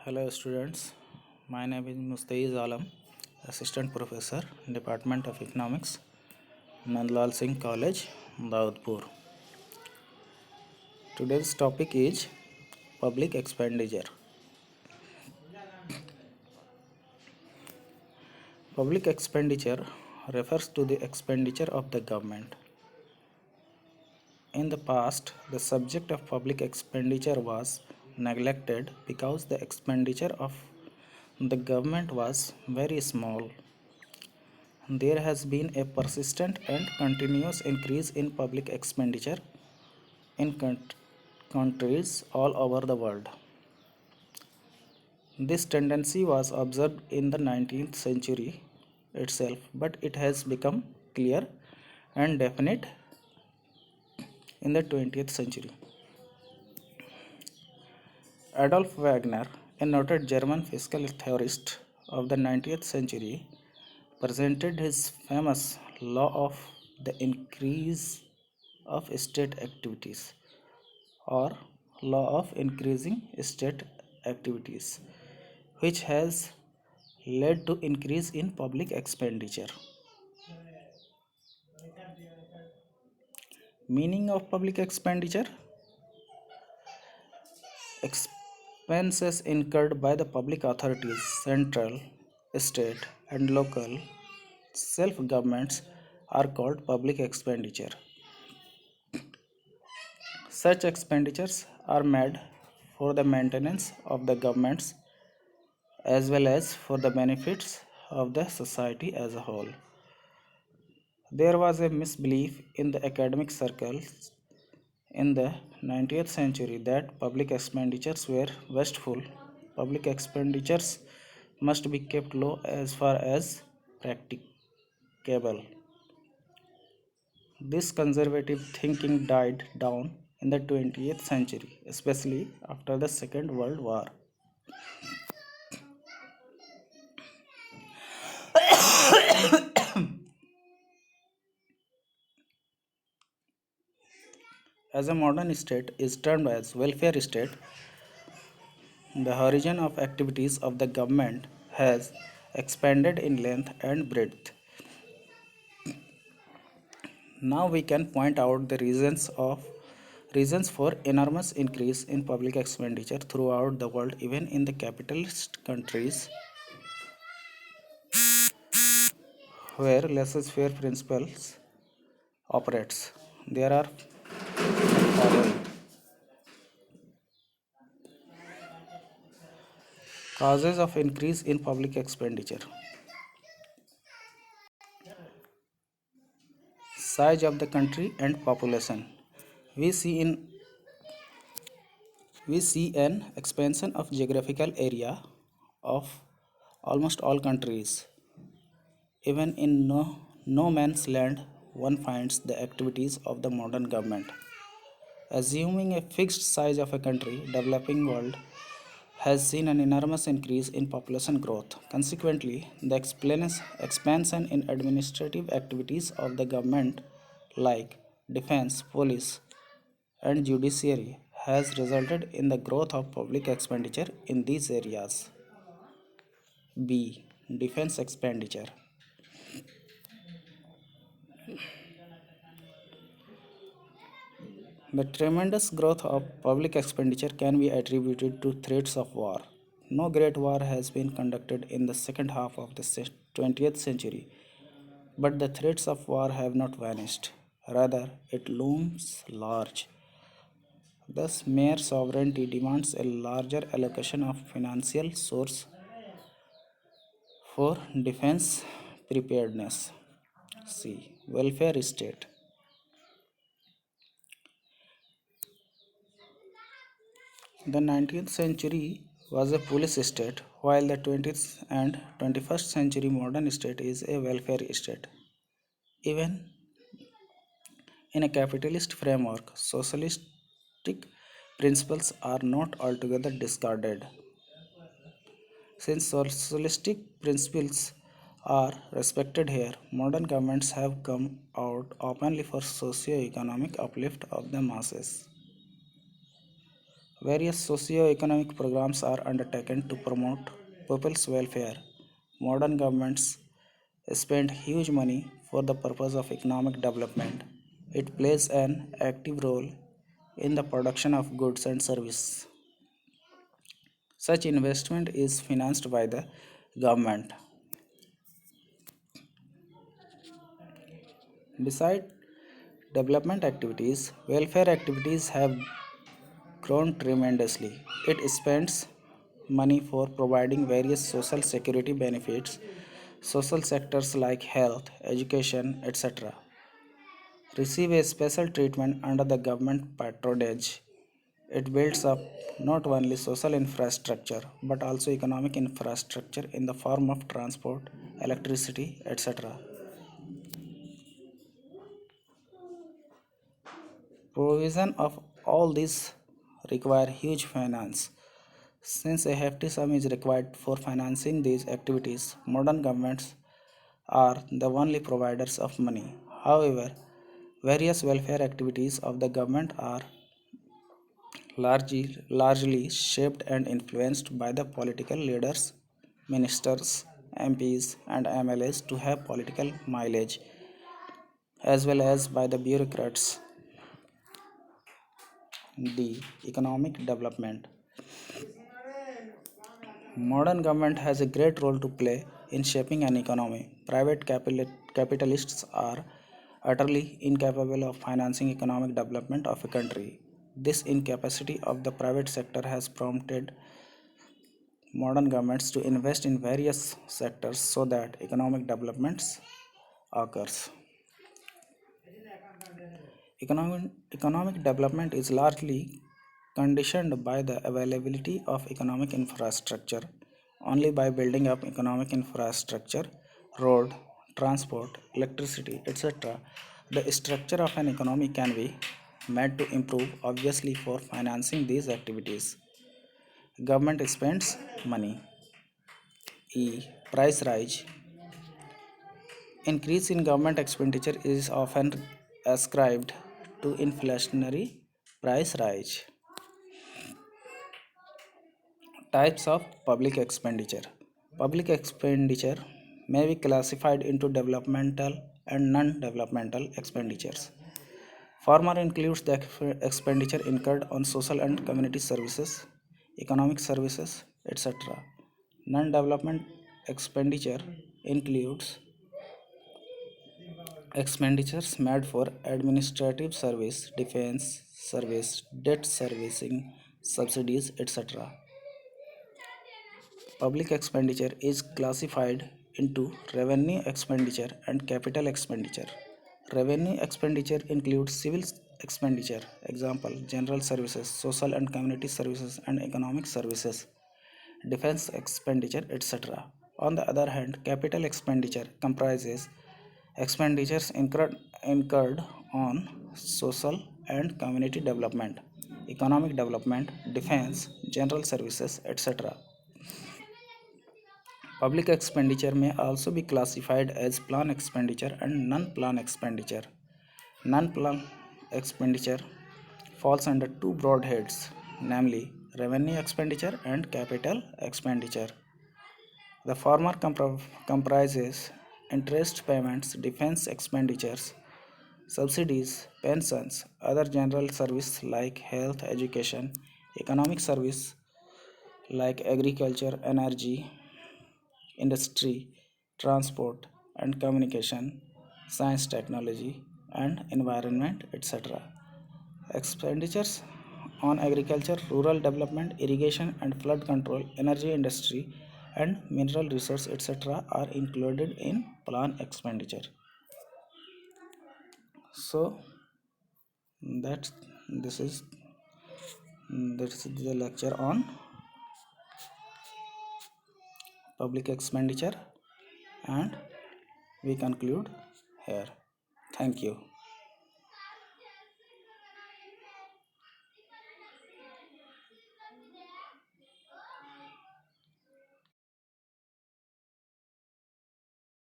Hello students, my name is Mustaiz Alam, Assistant Professor, Department of Economics, Nandlal Singh College, Daudpur. Today's topic is public expenditure. Public expenditure refers to the expenditure of the government. In the past, the subject of public expenditure was neglected because the expenditure of the government was very small. There has been a persistent and continuous increase in public expenditure in countries all over the world. This tendency was observed in the 19th century itself, but it has become clear and definite in the 20th century. Adolf Wagner, a noted German fiscal theorist of the 19th century, presented his famous law of the increase of state activities or law of increasing state activities, which has led to increase in public expenditure. Meaning of public expenditure: expenses incurred by the public authorities, central, state, and local self governments are called public expenditure. Such expenditures are made for the maintenance of the governments as well as for the benefits of the society as a whole. There was a misbelief in the academic circles in the 19th century that public expenditures were wasteful. Public expenditures must be kept low as far as practicable. This conservative thinking died down in the 20th century, especially after the Second World War. As a modern state is termed as welfare state, the horizon of activities of the government has expanded in length and breadth. Now we can point out the reasons for enormous increase in public expenditure throughout the world, even in the capitalist countries where laissez-faire principles operates. There are following causes of increase in public expenditure: size of the country and population. We see in we see an expansion of geographical area of almost all countries. Even in no man's land, one finds the activities of the modern government. Assuming a fixed size of a country, developing world has seen an enormous increase in population growth. Consequently, the expansion in administrative activities of the government like defense, police, and judiciary has resulted in the growth of public expenditure in these areas. B. Defense expenditure. The tremendous growth of public expenditure can be attributed to threats of war. No great war has been conducted in the second half of the 20th century, but the threats of war have not vanished. Rather, it looms large. Thus, mere sovereignty demands a larger allocation of financial source for defense preparedness. C. Welfare state. The 19th century was a police state, while the 20th and 21st century modern state is a welfare state. Even in a capitalist framework, socialistic principles are not altogether discarded. Since socialistic principles are respected here, modern governments have come out openly for socio-economic uplift of the masses. Various socio-economic programs are undertaken to promote people's welfare. Modern governments spend huge money for the purpose of economic development. It plays an active role in the production of goods and services. Such investment is financed by the government. Besides development activities, welfare activities have grown tremendously. It spends money for providing various social security benefits. Social sectors like health, education, etc. receive a special treatment under the government patronage. It builds up not only social infrastructure but also economic infrastructure in the form of transport, electricity, etc. Provision of all these require huge finance. Since a hefty sum is required for financing these activities, modern governments are the only providers of money. However, various welfare activities of the government are largely shaped and influenced by the political leaders, ministers, MPs, and MLAs to have political mileage, as well as by the bureaucrats. The economic development. Modern government has a great role to play in shaping an economy. Private capitalists are utterly incapable of financing economic development of a country. This incapacity of the private sector has prompted modern governments to invest in various sectors so that economic developments occurs. Economic development is largely conditioned by the availability of economic infrastructure. Only by building up economic infrastructure, road, transport, electricity, etc., the structure of an economy can be made to improve. Obviously, for financing these activities, government spends money. Price rise. Increase in government expenditure is often ascribed to inflationary price rise. Types of public expenditure. Public expenditure may be classified into developmental and non developmental expenditures. Former includes the expenditure incurred on social and community services, economic services, etc. Non development expenditure includes expenditures made for administrative service, defense service, debt servicing, subsidies, etc. Public expenditure is classified into revenue expenditure and capital expenditure. Revenue expenditure includes civil expenditure, example, general services, social and community services, and economic services, defense expenditure, etc. On the other hand, capital expenditure comprises expenditures incurred on social and community development, economic development, defense, general services, etc. Public expenditure may also be classified as plan expenditure and non plan expenditure. Non plan expenditure falls under two broad heads, namely revenue expenditure and capital expenditure. The former comprises interest payments, defense expenditures, subsidies, pensions, other general service like health, education, economic service like agriculture, energy, industry, transport and communication, science, technology, and environment, etc. Expenditures on agriculture, rural development, irrigation and flood control, energy industry, and mineral resource, etc., are included in plan expenditure. So that's this is the lecture on public expenditure, and we conclude here. Thank you.